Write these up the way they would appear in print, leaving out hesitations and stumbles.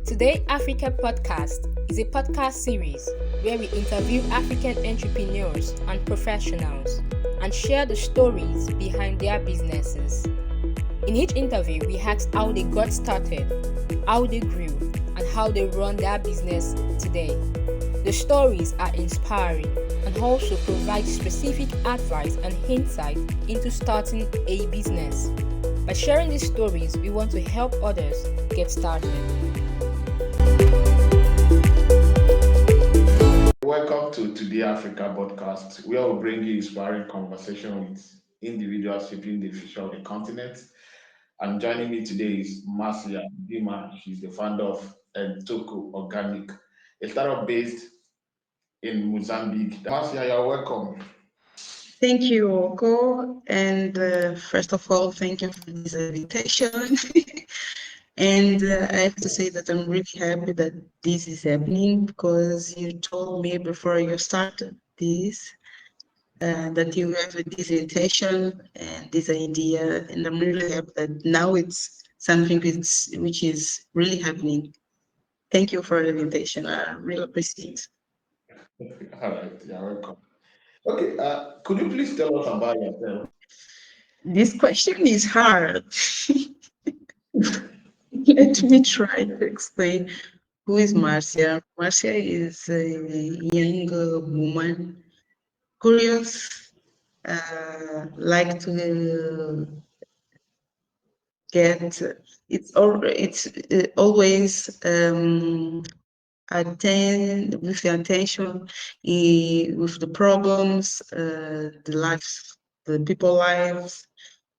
Today Africa Podcast is a podcast series where we interview African entrepreneurs and professionals and share the stories behind their businesses. In each interview, we ask how they got started, how they grew, and how they run their business today. The stories are inspiring and also provide specific advice and insight into starting a business. By sharing these stories, we want to help others get started. Welcome to Today Africa podcast, where we bring you inspiring conversation with individuals shaping the future of the continent. And joining me today is Marcia Dima. She's the founder of N'toko Organic, a startup based in Mozambique. Marcia, you're welcome. Thank you, Oko. And first of all, thank you for this invitation. And I have to say that I'm really happy that this is happening because you told me before you started this that you have this invitation and this idea. And I'm really happy that now it's something which is really happening. Thank you for the invitation. I really appreciate it. All right, you're welcome. Okay, could you please tell us about yourself? This question is hard. Let me try to explain who is Marcia. Marcia is a young woman, curious, like to get. It's always attend with the attention with the problems, the lives, the people lives,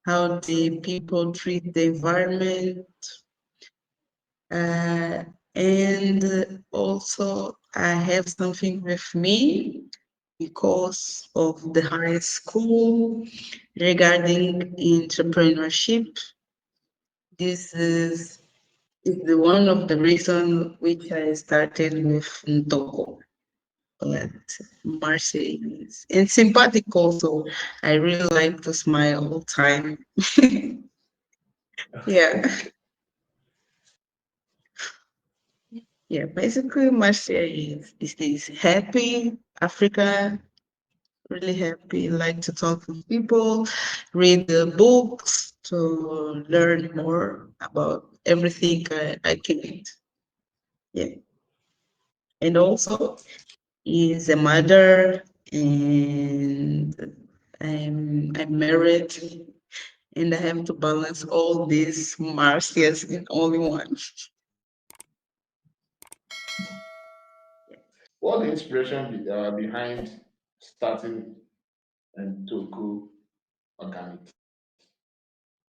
how the people treat the environment. And also I have something with me because of the high school regarding entrepreneurship. This is the one of the reasons which I started with N'toko. But Marcia is and sympathetic also. I really like to smile all the time. Yeah. Yeah, basically Marcia is happy, Africa, really happy, like to talk to people, read the books to learn more about everything I can eat. Yeah. And also is a mother and I'm married and I have to balance all these Marcias in only one. What's the inspiration behind starting N'toko Organic?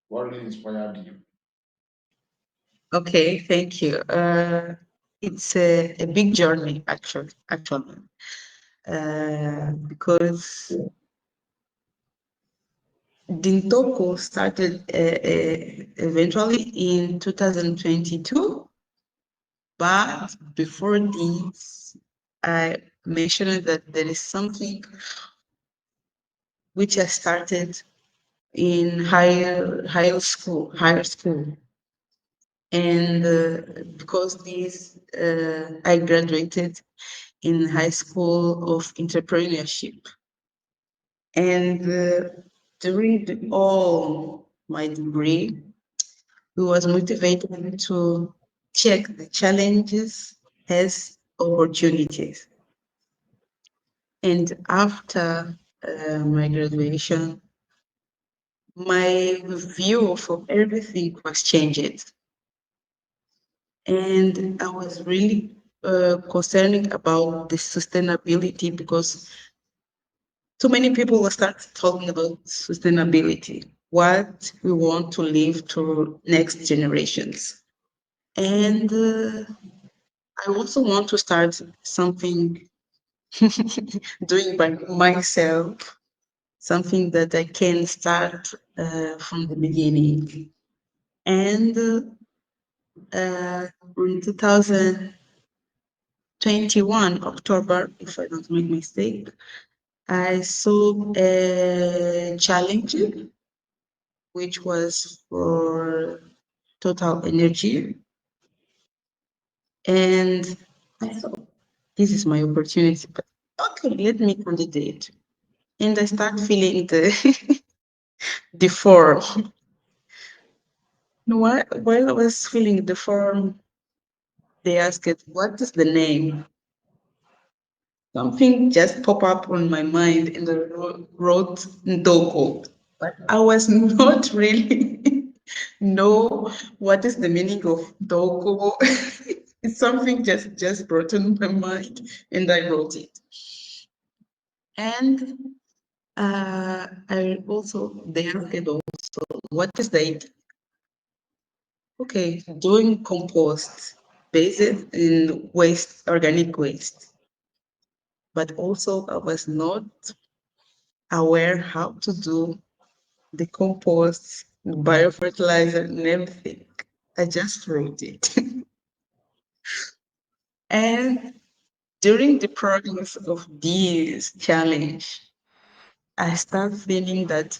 What really inspired you? Okay, thank you. It's a big journey, actually, because N'toko started eventually in 2022, but before this, I mentioned that there is something which I started in higher school. And because this, I graduated in high school of entrepreneurship. And during all my degree, we was motivated to check the challenges as opportunities. And after my graduation, my view of everything was changed. And I was really concerned about the sustainability because too many people will start talking about sustainability, what we want to leave to next generations. And I also want to start something doing by myself, something that I can start from the beginning. And in 2021, October, if I don't make mistake, I saw a challenge which was for total energy. And I thought, this is my opportunity, but okay, let me candidate. And I start feeling the form. While I was filling the form, they asked, what is the name? Something just popped up on my mind and I wrote N'toko. But I was not really know what is the meaning of N'toko. It's something just brought in my mind and I wrote it. And I also, they asked also, what is the idea? Okay, doing compost based in waste, organic waste. But also I was not aware how to do the compost, biofertilizer, and everything. I just wrote it. And during the progress of this challenge, I start feeling that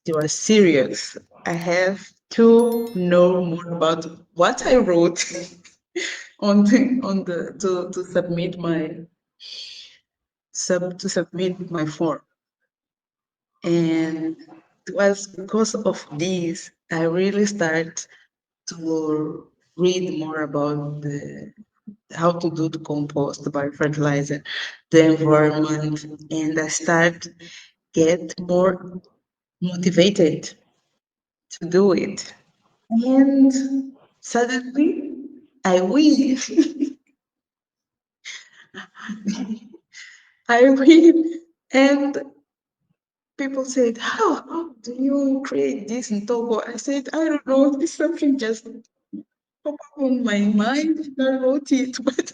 they were serious. I have to know more about what I wrote to submit my form. And it was because of this I really start to read more about how to do the compost, the biofertilizer, the environment, and I start get more motivated to do it. And suddenly I win. I win. And people said, how do you create this in Togo? I said, I don't know. It's something just pop up on my mind. I wrote it, but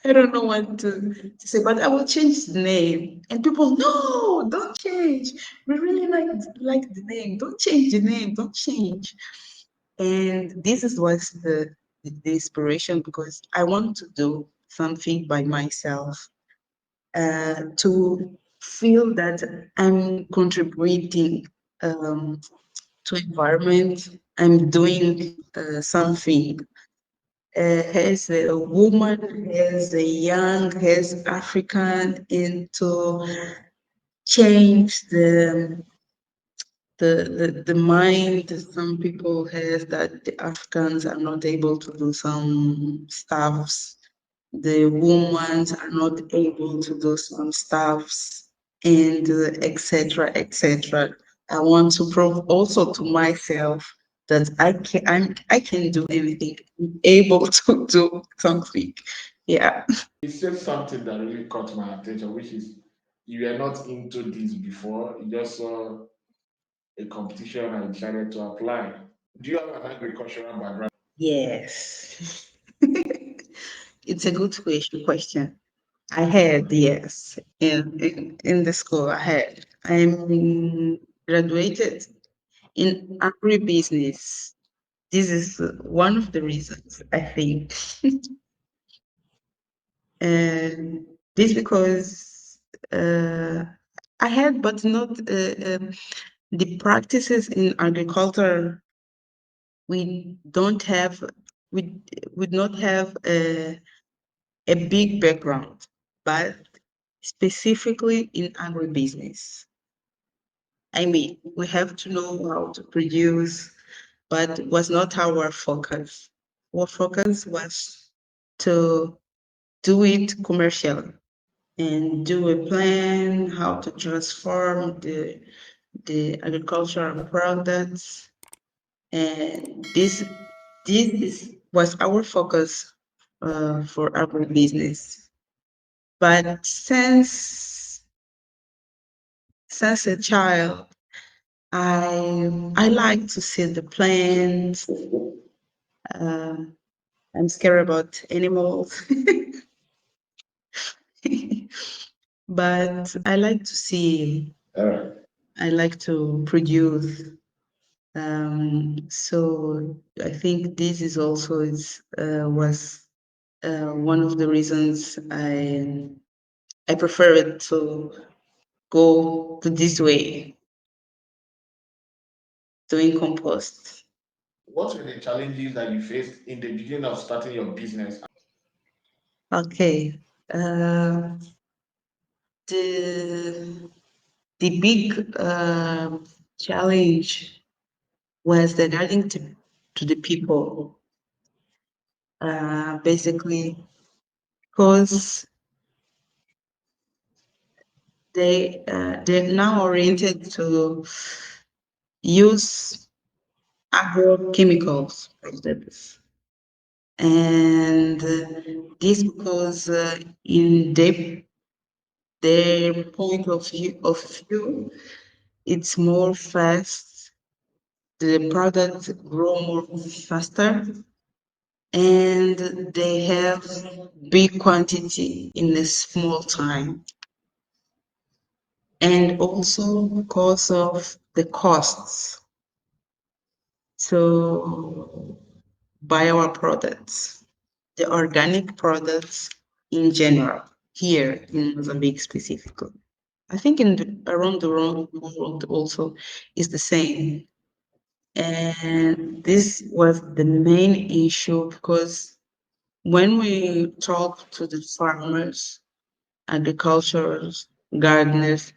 I don't know what to say. But I will change the name. And people, no, don't change. We really like the name. Don't change the name. Don't change. And this is what's the inspiration because I want to do something by myself to feel that I'm contributing to environment. I'm doing something. As a woman, as a young, as African, into change the mind some people has that the Africans are not able to do some stuffs, the women are not able to do some stuffs, and etc. etc. I want to prove also to myself that I can do anything, I'm able to do something. Yeah. You said something that really caught my attention, which is you were not into this before. You just saw a competition and decided to apply. Do you have an agricultural background? Yes. It's a good question. I had, yes, in the school I had. I'm graduated in agribusiness. This is one of the reasons I think. And this because I had, but not the practices in agriculture. We don't have, we would not have a big background, but specifically in agribusiness. I mean, we have to know how to produce, but it was not our focus. Our focus was to do it commercially and do a plan how to transform the agricultural products. And was our focus for agribusiness. But since a child, I like to see the plants. Uh, I'm scared about animals, but I like to see. All right. I like to produce. So I think this is also was one of the reasons I prefer it to go to this way, doing compost. What were the challenges that you faced in the beginning of starting your business? Okay. Uh, the the big challenge was regarding to the people. Basically, because they're now oriented to use agrochemicals products. And this because in their point of view, it's more fast. The products grow more faster, and they have big quantity in a small time. And also because of the costs. So buy our products, the organic products in general, here in Mozambique specifically. I think around the world also is the same. And this was the main issue because when we talk to the farmers, agriculturers, gardeners,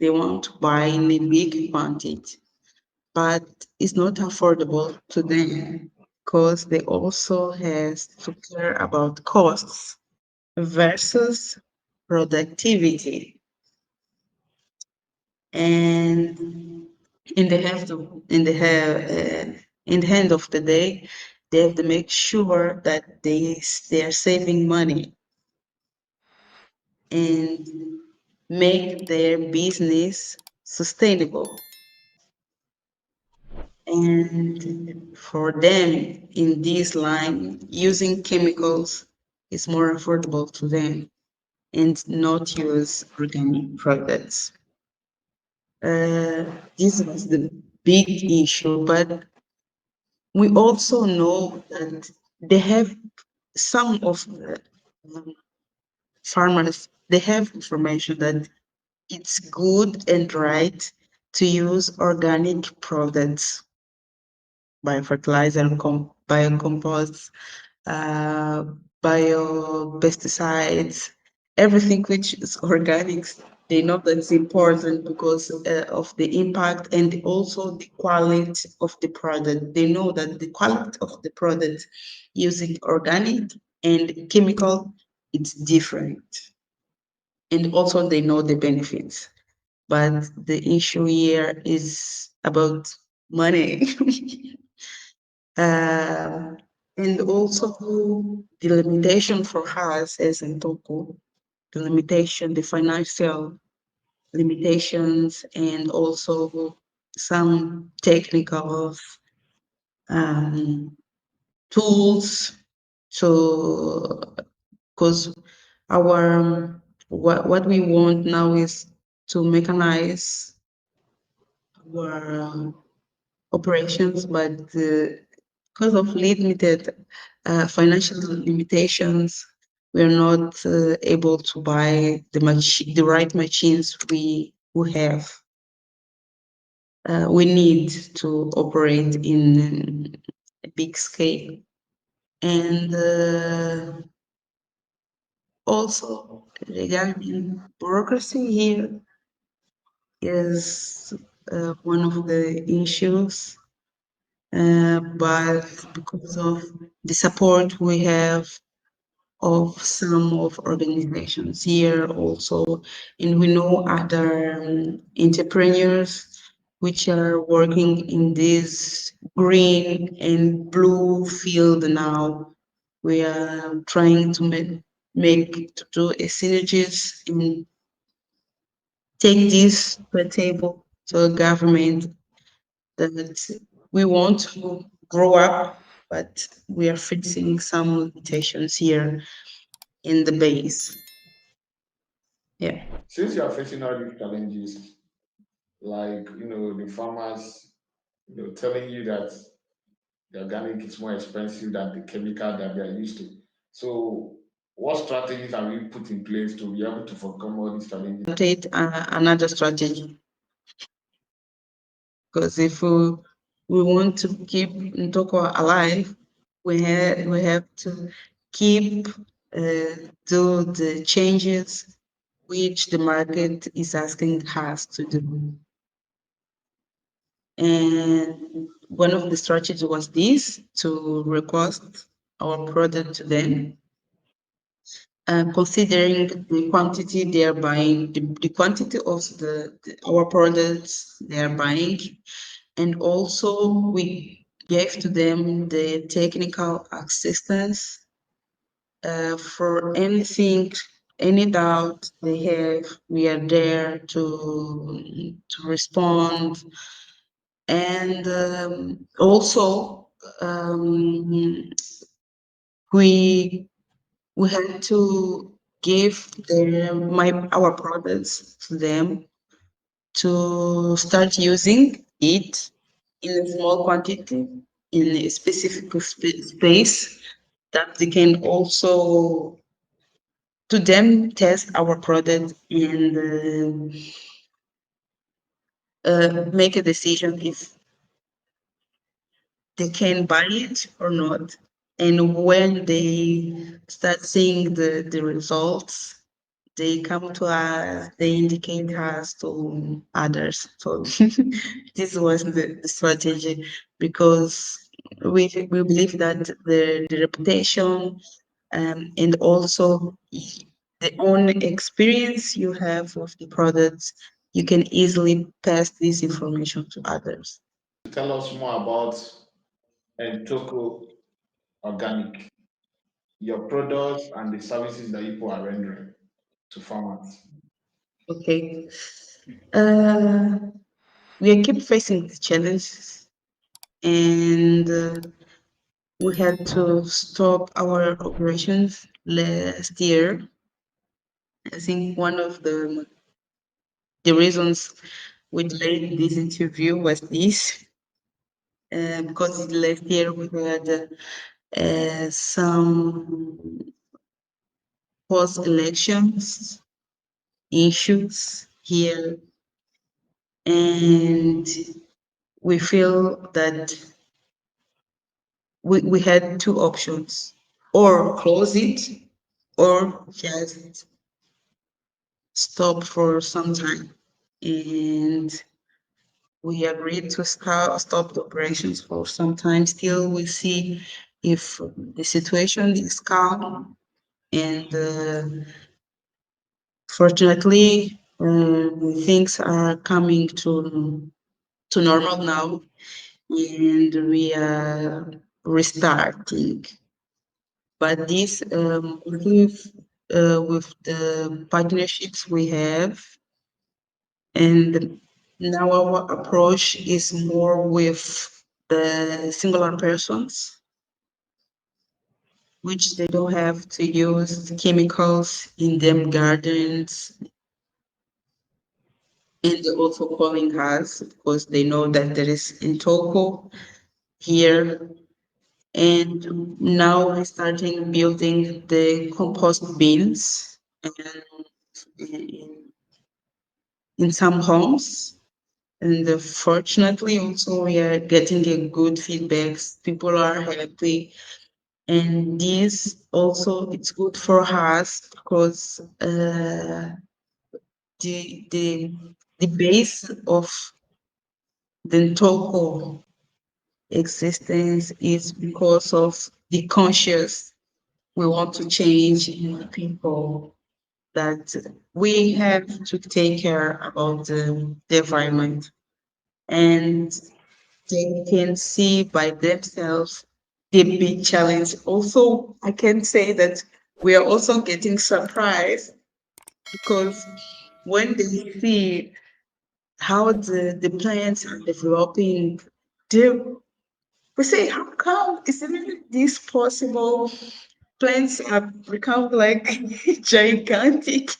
they want to buy in a big quantity, but it's not affordable to them because they also has to care about costs versus productivity. And in the end of the day, they have to make sure that they are saving money and make their business sustainable. And for them in this line, using chemicals is more affordable to them and not use organic products. This was the big issue, but we also know that they have some of the um, farmers, they have information that it's good and right to use organic products, biofertilizer and biocompost, uh, biopesticides, everything which is organics. They know that's important because of the impact and also the quality of the product. They know that the quality of the product using organic and chemical, it's different. And also they know the benefits. But the issue here is about money. Uh, and also the limitation for us as N'toko, the financial limitations, and also some technical um, tools. So, because what we want now is to mechanize our operations, but because of limited financial limitations, we are not able to buy the right machines we have. We need to operate in a big scale. And also regarding bureaucracy here is one of the issues. But because of the support we have of some of organizations here also, and we know other entrepreneurs which are working in this green and blue field now. We are trying to make to do a synergies and take this to the table to the government that we want to grow up, but we are facing some limitations here in the base. Yeah. Since you are facing all these challenges, like the farmers, telling you that the organic is more expensive than the chemical that they are used to. So, what strategies have you put in place to be able to overcome all these challenges? Take another strategy because if we want to keep N'toko alive, we have to keep do the changes which the market is asking us to do. And one of the strategies was this, to request our product to them, considering the quantity they are buying, the quantity of our products they are buying, and also we gave to them the technical assistance for anything, any doubt they have. We are there to respond, and also um, we we had to give our products to them to start using it in a small quantity in a specific space that they can also to them test our product and make a decision if they can buy it or not. And when they start seeing the results, they come to us, they indicate us to others. So this was the strategy, because we believe that the reputation and also the own experience you have with the products, you can easily pass this information to others. Tell us more about N'toko Organic, your products and the services that you are rendering to farmers. Okay. Uh, we keep facing the challenges, and we had to stop our operations last year. I think one of the reasons we delayed this interview was this, because last year we had some post-elections issues here, and we feel that we had two options, or close it or just stop for some time. And we agreed to stop the operations for some time. Still, we see if the situation is calm. And fortunately, things are coming to normal now, and we are restarting. But this, with the partnerships we have, and now our approach is more with the singular persons, which they don't have to use chemicals in them gardens, and they're also calling us because they know that there is N'toko here. And now we're starting building the compost bins and in some homes. And fortunately, also we are getting a good feedbacks. People are happy, and this also it's good for us because the the base of the Ntoko existence is because of the conscious we want to change in the people, that we have to take care about the environment, and they can see by themselves the big challenge. Also, I can say that we are also getting surprised, because when they see how the plants are developing, they we say, how come is it this possible? Plants have become like gigantic.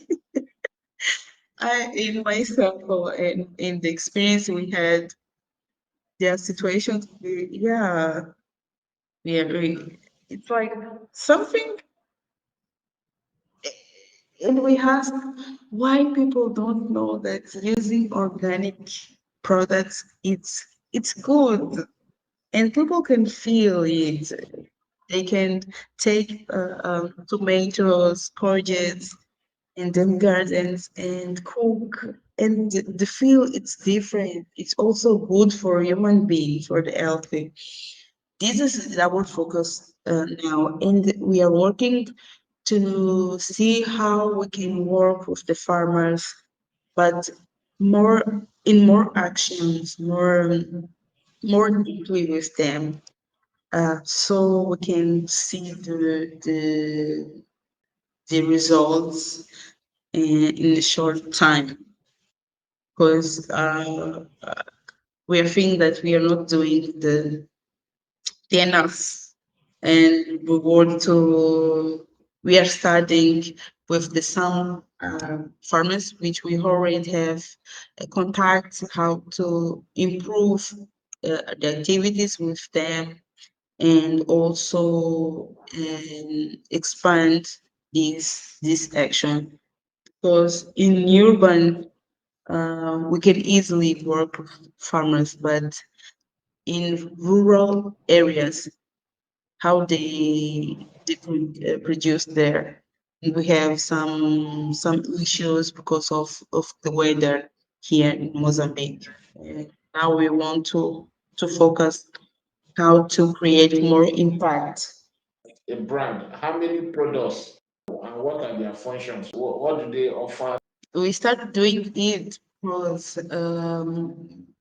In my circle and in the experience we had, there are situations, yeah, it's like something, and we ask why people don't know that using organic products, it's good. and people can feel it. They can take tomatoes, courgettes, in them gardens and cook. And the feel it's different. It's also good for human being, for the healthy. This is our focus now, and we are working to see how we can work with the farmers, but more actions, more deeply with them, so we can see the results in a short time. Because we are feeling that we are not doing the enough, and we are starting with the some farmers which we already have contacts, how to improve the activities with them, and also expand this action, because in urban we can easily work with farmers, but in rural areas, how they produce there, we have some issues because of the weather here in Mozambique. Now we want to focus how to create more impact. A brand, how many products and what are their functions? What do they offer? We started doing it because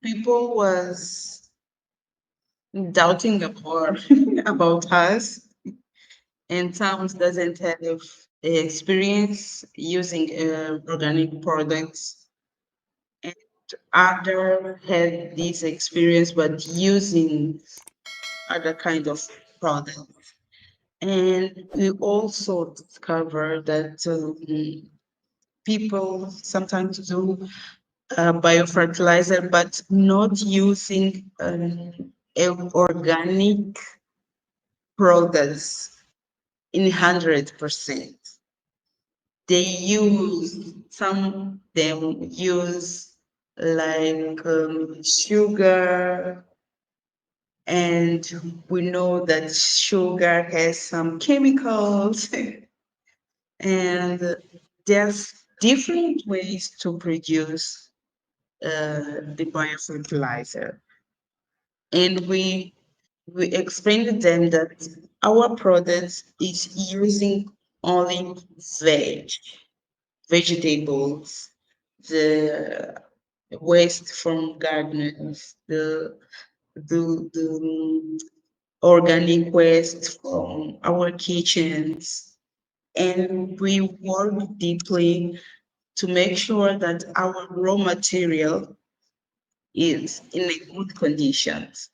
people was doubting about us, and some doesn't have experience using organic products, and other had this experience but using other kind of products. And we also discovered that people sometimes do biofertilizer, but not using organic products in 100%. They use some them use like sugar, and we know that sugar has some chemicals, and there's different ways to produce the biofertilizer. And we explained to them that our product is using only vegetables, the waste from gardens, the organic waste from our kitchens. And we work deeply to make sure that our raw material is in a good conditions.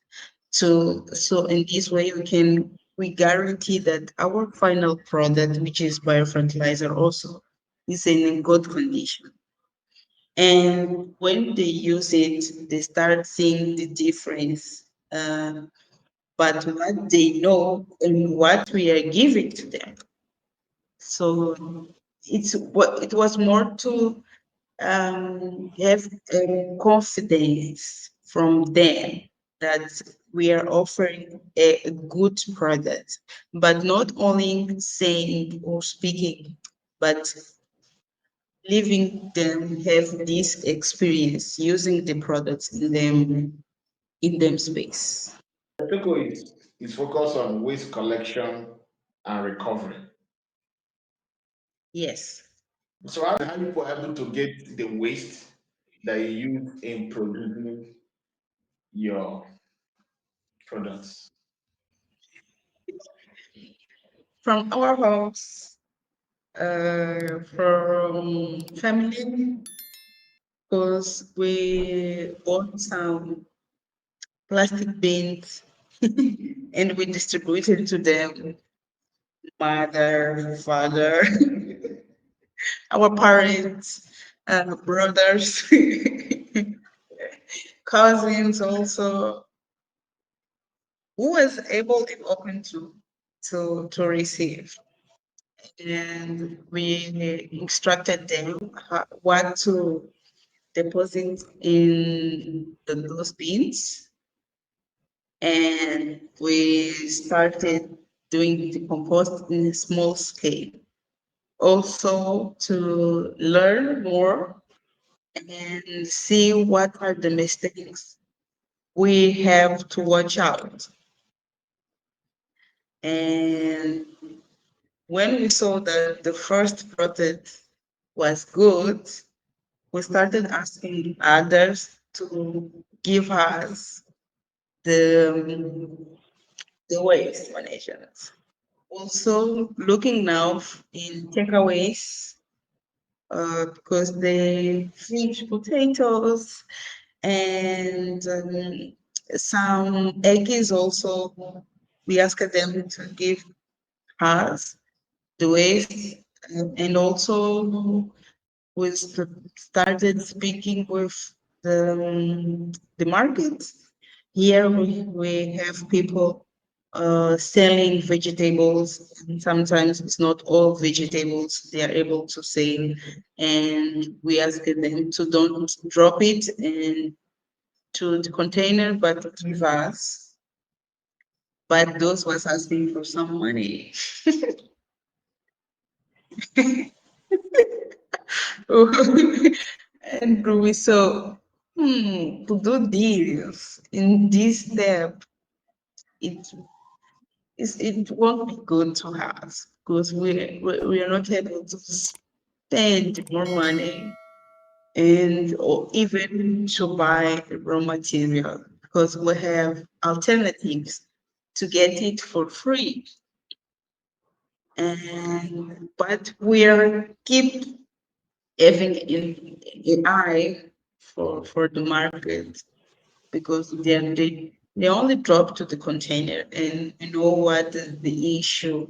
So in this way we guarantee that our final product, which is biofertilizer, also is in a good condition. And when they use it, they start seeing the difference. But what they know and what we are giving to them. So it was more to have confidence from them that we are offering a good product, but not only saying or speaking, but leaving them have this experience using the products in them space. N'toko is focused on waste collection and recovery. Yes. So how are people able to get the waste that you use in producing your products? From our house, from family, because we bought some plastic bins and we distributed to them, mother, father, our parents, brothers, cousins also, who was able and open to receive. And we instructed them what to deposit in those bins, and we started doing the compost in a small scale. Also to learn more and see what are the mistakes we have to watch out. And when we saw that the first product was good, we started asking others to give us the, the waste management. Also, looking now in takeaways, because they fridge potatoes and some eggs also, we asked them to give us the waste, and also we started speaking with the market. Here we have people selling vegetables, and sometimes it's not all vegetables they are able to sell, and we ask them to don't drop it and to the container, but to give us. But those was asking for some money. And we saw, to do this in this step, it it won't be good to us because we are not able to spend more money and or even to buy raw material because we have alternatives to get it for free. And but we are keep having an eye for the market because they only drop to the container and you know what is the issue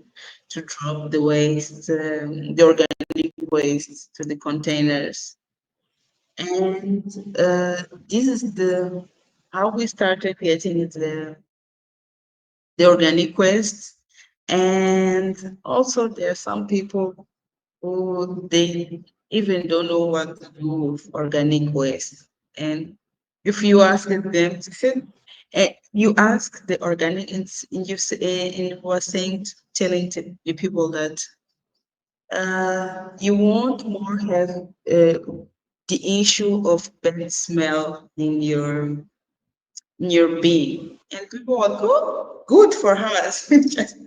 to drop the waste, the organic waste to the containers. And this is the how we started getting the organic waste. And also there are some people who they even don't know what to do with organic waste. And if you ask them, they say, you ask the organic, and you say, and was saying, telling to the people that you won't more have the issue of bad smell in your bin. And people are good for us. Just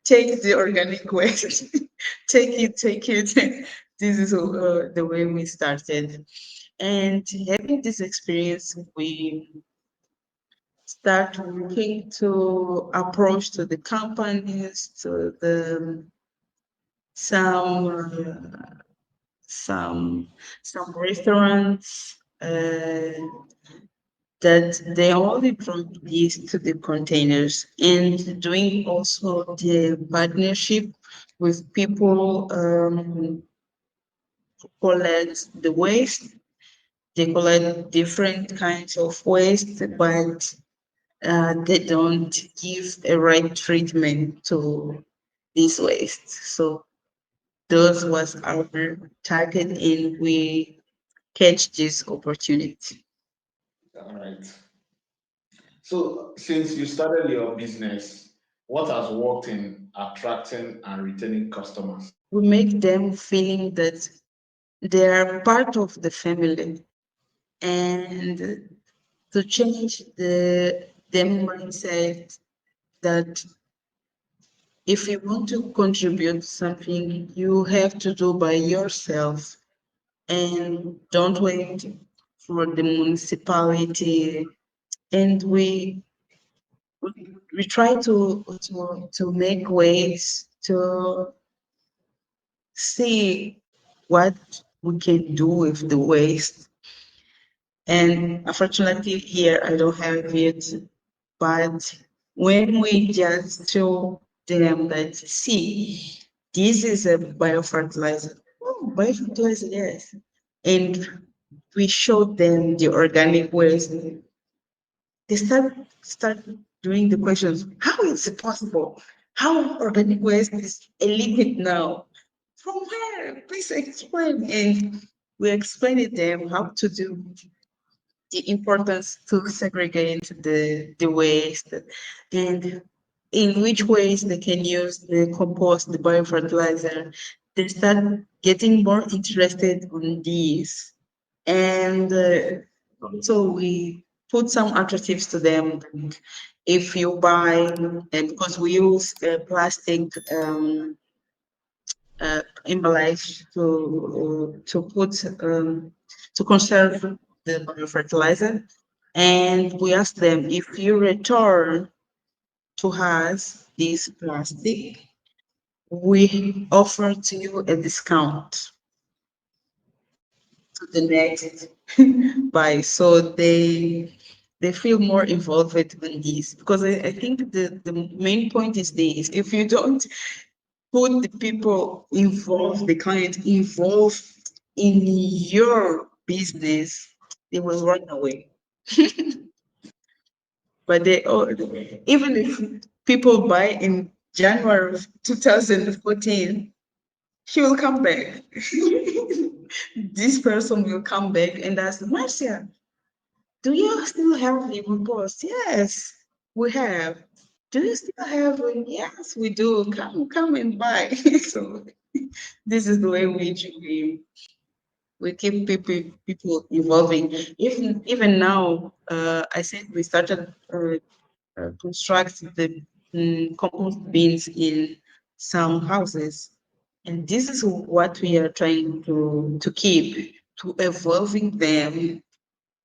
take the organic waste. Take it. This is the way we started. And having this experience, we start looking to approach to the companies, to the some uh, some some restaurants that they only drop these to the containers, and doing also the partnership with people who collect the waste. They collect different kinds of waste, but they don't give a right treatment to this waste. So those was our target, and we catch this opportunity. All right. So, since you started your business, what has worked in attracting and retaining customers? We make them feeling that they are part of the family, and to change the mindset that if you want to contribute something, you have to do by yourself and don't wait for the municipality. And we try to make ways to see what we can do with the waste. And unfortunately, here I don't have it. But when we just show them that, see, this is a biofertilizer. Oh, biofertilizer, yes. And we show them the organic waste. They start doing the questions. How is it possible? How organic waste is a liquid now? From where? Please explain. And we explain to them how to do the importance to segregate the waste and in which ways they can use the compost, the biofertilizer. They start getting more interested on these. And so we put some alternatives to them. Like if you buy, because we use plastic emballage to put to conserve the biofertilizer, and we ask them if you return to us this plastic, we offer to you a discount to the next buy. So they feel more involved in this because I think the main point is this: if you don't put the people involved, the client involved in your business, they will run away. But even if people buy in January of 2014, she will come back. This person will come back and ask, Marcia, do you still have the Compost? Yes, we have. Do you still have it? Yes, we do. Come and buy. So this is the way we keep people evolving. Even now, I said we started construct the compost bins in some houses, and this is what we are trying to keep to evolving them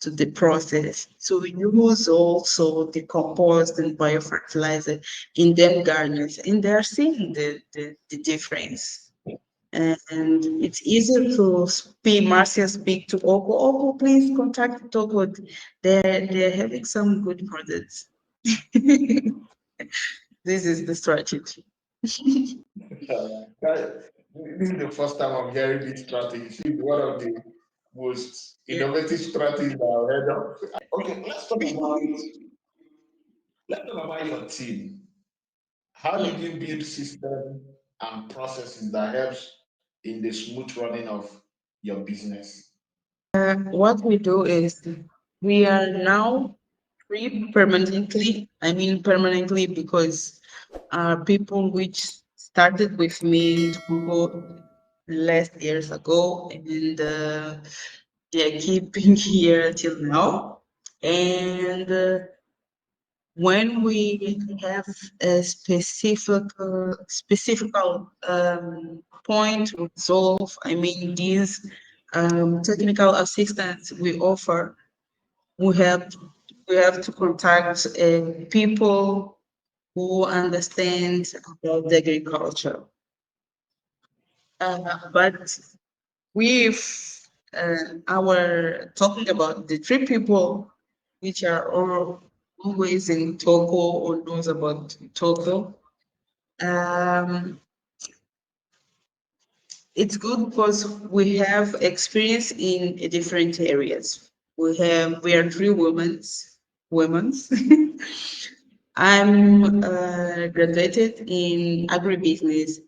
to the process. So we use also the compost and biofertilizer in their gardens, and they are seeing the difference. And it's easier to speak, Marcia speak to Oko. Oko, please contact Oko. They're having some good products. This is the strategy. This is the first time I'm hearing this strategy. It's one of the most innovative strategies that I've heard of. Okay, let's talk about your team. How did you build system and processes that helps in the smooth running of your business? What we do is we are now free permanently. I mean permanently because people which started with me in Togo last years ago, and they are keeping here till now. And when we have a specific point to resolve, I mean these technical assistance we offer, we have we have to contact people who understand about the agriculture. But with our talking about the three people which are all always in Togo or knows about Togo, um, it's good because we have experience in different areas. We are three women's. I'm graduated in agribusiness.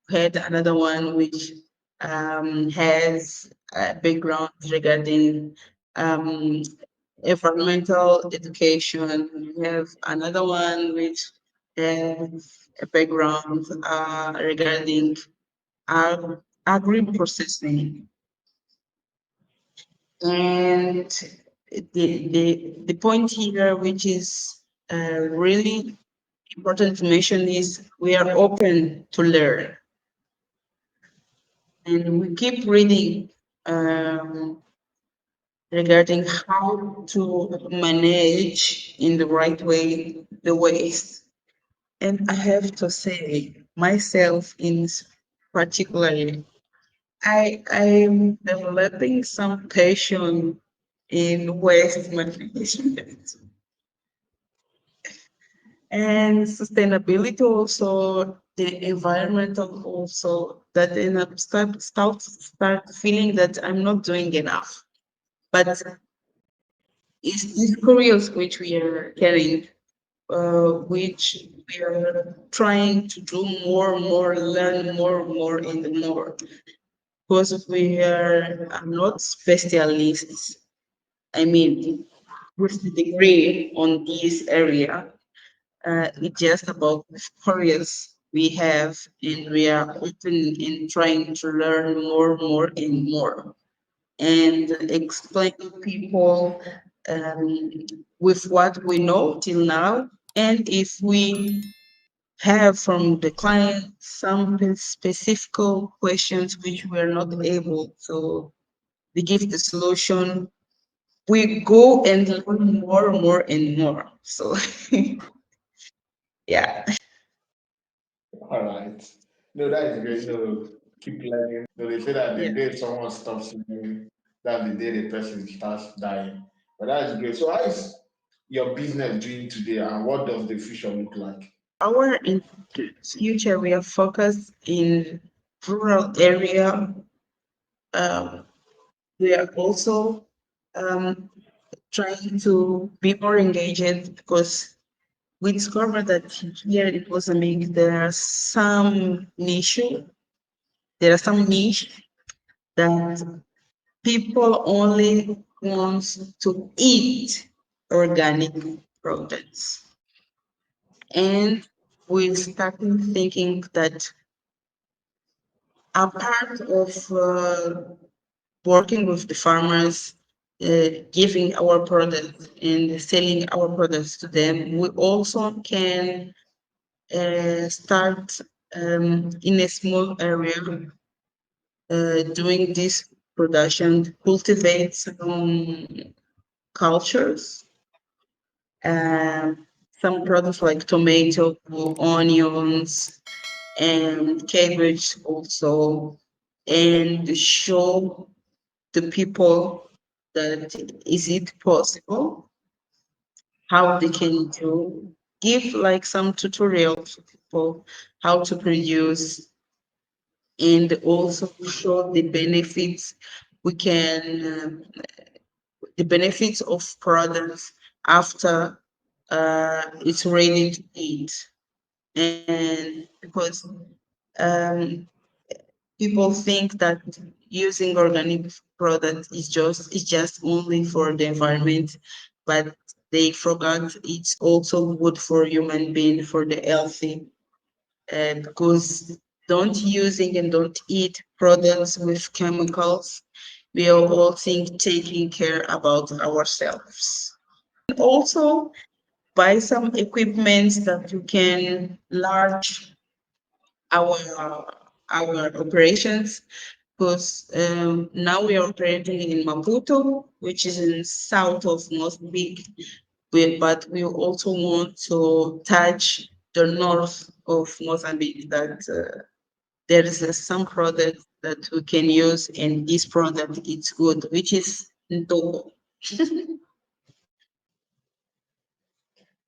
Had another one which has a background regarding um, environmental education. We have another one which has a background regarding agri processing. And the point here, which is really important to mention, is we are open to learn, and we keep reading regarding how to manage in the right way the waste. And I have to say, myself in particularly, I'm developing some passion in waste management and sustainability also, the environmental also, that then I start feeling that I'm not doing enough. But it's this curious which we are carrying, which we are trying to do more and more, learn more and more and more. Because we are not specialists. I mean, with the degree on this area. It's just about the curious we have, and we are open in trying to learn more and more, and explain to people um, with what we know till now. And if we have from the client some specific questions which we're not able to give the solution, we go and learn more and more. So yeah. All right. No, that is great. No, keep learning. No, they say that the Yeah. day someone stops learning, that's the day the person starts dying. But that is great. So how is your business doing today, and what does the future look like? Our in future, we are focused in rural area. Um, we are also um, trying to be more engaged because we discovered that here in Mozambique there are some niche that people only want to eat organic products. And we started thinking that a part of working with the farmers, giving our products and selling our products to them, we also can start in a small area doing this production, cultivate some cultures, um, some products like tomato, onions, and cabbage also, and show the people that is it possible, how they can do, give like some tutorials to people how to produce, and also show the benefits we can the benefits of products after it's ready to eat. And because um, people think that using organic products is just only for the environment, but they forgot it's also good for human being, for the healthy, because don't using and don't eat products with chemicals, we are all think taking care about ourselves. Also buy some equipment that you can large our our operations, because now we are operating in Maputo, which is in south of Mozambique, but we also want to touch the north of Mozambique, that there is some product that we can use, and this product is good, which is N'toko.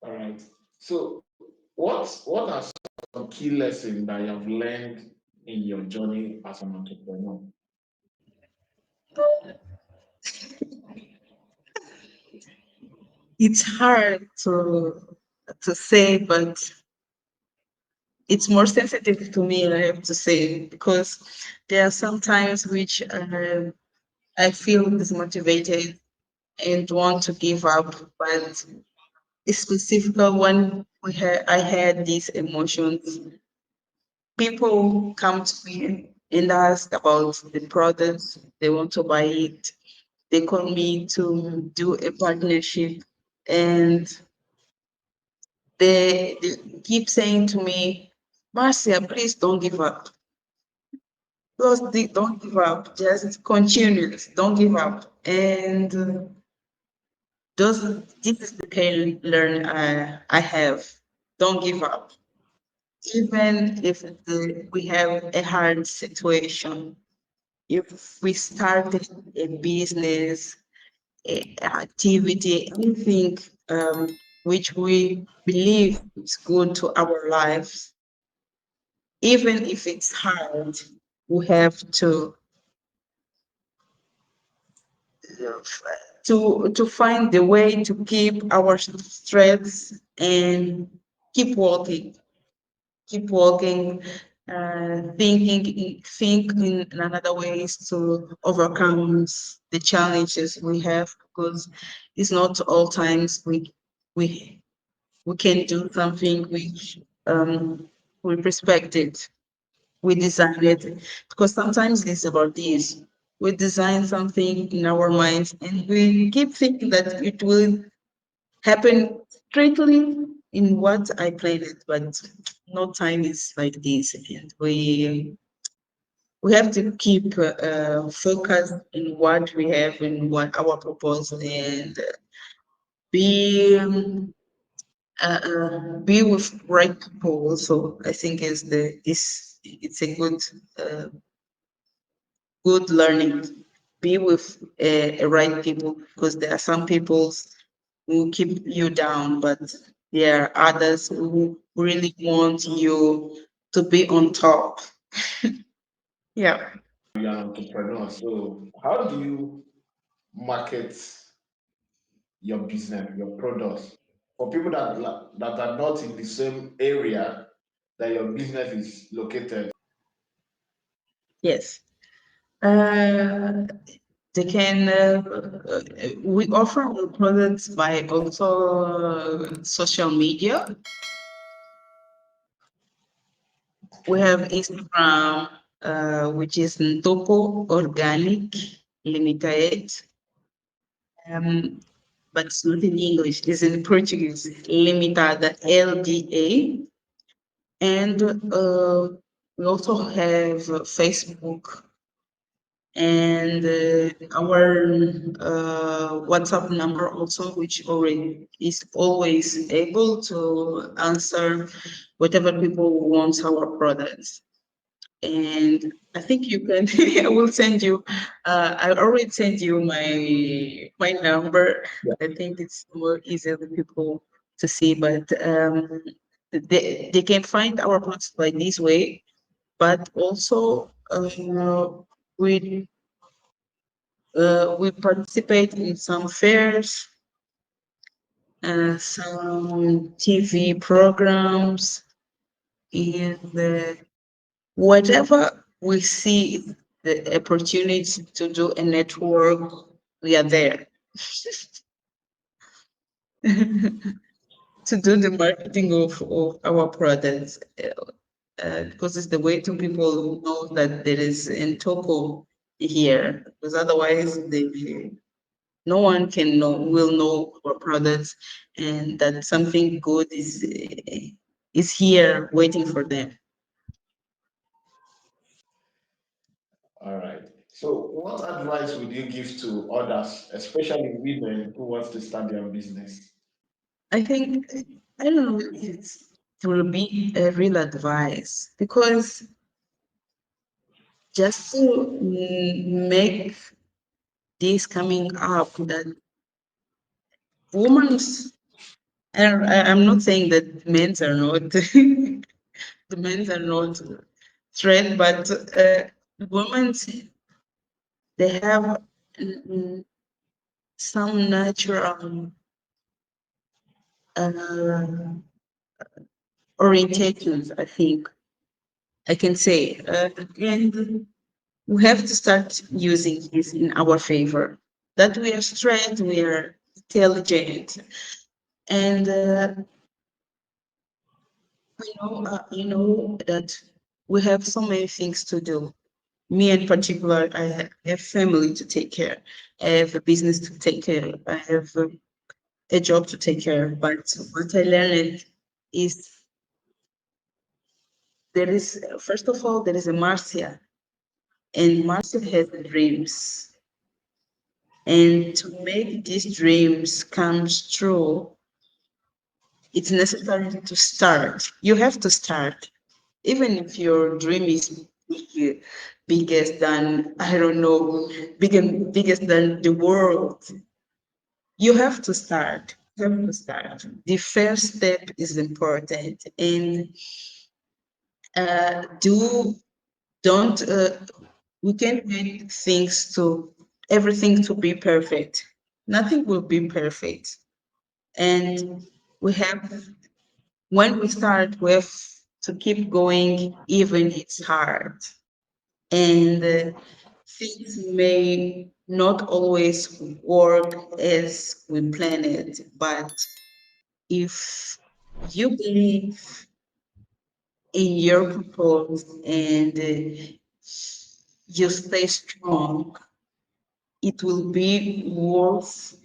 All right. So what are some key lessons that you have learned in your journey as an entrepreneur? It's hard to say, but it's more sensitive to me, I have to say, because there are some times which I feel dismotivated and want to give up, but specifically when I had these emotions, people come to me and ask about the products, they want to buy it. They call me to do a partnership, and they keep saying to me, Marcia, please don't give up. Don't give up. Just continue. Don't give up. And those this is the pain learn I have. Don't give up. Even if we have a hard situation, if we started a business, a activity, anything which we believe is good to our lives, even if it's hard, we have to find the way to keep our strengths and keep walking, keep walking. think in another ways to overcome the challenges we have, because it's not all times we we can do something which we respect it, we design it, because sometimes it's about this. We design something in our minds and we keep thinking that it will happen strictly in what I planned it, but no time is like this, and we have to keep focused in what we have and what our purpose, and be be with right people. Also, I think is the this it's a uh, good learning. Be with right people, because there are some people who keep you down, but there are others who really want you to be on top. Yeah. You're an entrepreneur. So how do you market your business, your products, for people that are not in the same area that your business is located? Yes. Uh, they can. We offer our products by also social media. We have Instagram, which is N'toko Organic Limited. Um, but it's not in English, it's in Portuguese. Limitada LDA. And we also have Facebook and our WhatsApp number also, which already is always able to answer whatever people want our products. And I think you can. I will send you. I already sent you my number. Yeah. I think it's more easier for people to see, but they can find our products by this way. But also, we participate in some fairs, some TV programs, and whatever we see the opportunity to do a network, we are there. To do the marketing of our products, because it's the way to people know that there is N'toko here, because otherwise no one can know will know our products, and that something good is here waiting for them. All right. So what advice would you give to others, especially women who want to start their business? I think, I don't know if it will be a real advice, because just to make this coming up that women's, I'm not saying that men's are not the men's are not threat, but women, they have mm, some natural uh, orientations, I think I can say, and we have to start using this in our favor. That we are straight, we are intelligent, and you know that we have so many things to do. Me in particular, have family to take care. I have a business to take care. I have a job to take care. But what I learned is there is, first of all, there is a Marcia, and Marcia has dreams. And to make these dreams come true, it's necessary to start. You have to start. Even if your dream is biggest than, I don't know, biggest than the world, you have to start. You have to start. The first step is important. And do don't we can't make things to everything to be perfect. Nothing will be perfect. And we have when we start, we have to keep going even it's hard. And things may not always work as we planned it, but if you believe in your purpose and you stay strong, it will be worth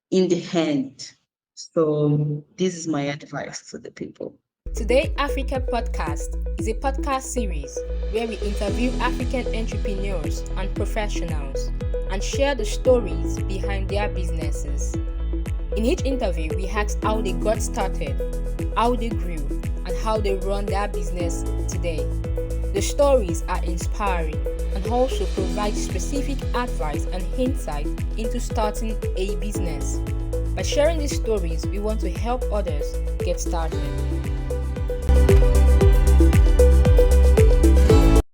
in the hand. So this is my advice to the people. Today Africa Podcast is a podcast series where we interview African entrepreneurs and professionals and share the stories behind their businesses. In each interview, we ask how they got started, how they grew, and how they run their business today. The stories are inspiring and also provide specific advice and insight into starting a business. By sharing these stories, we want to help others get started.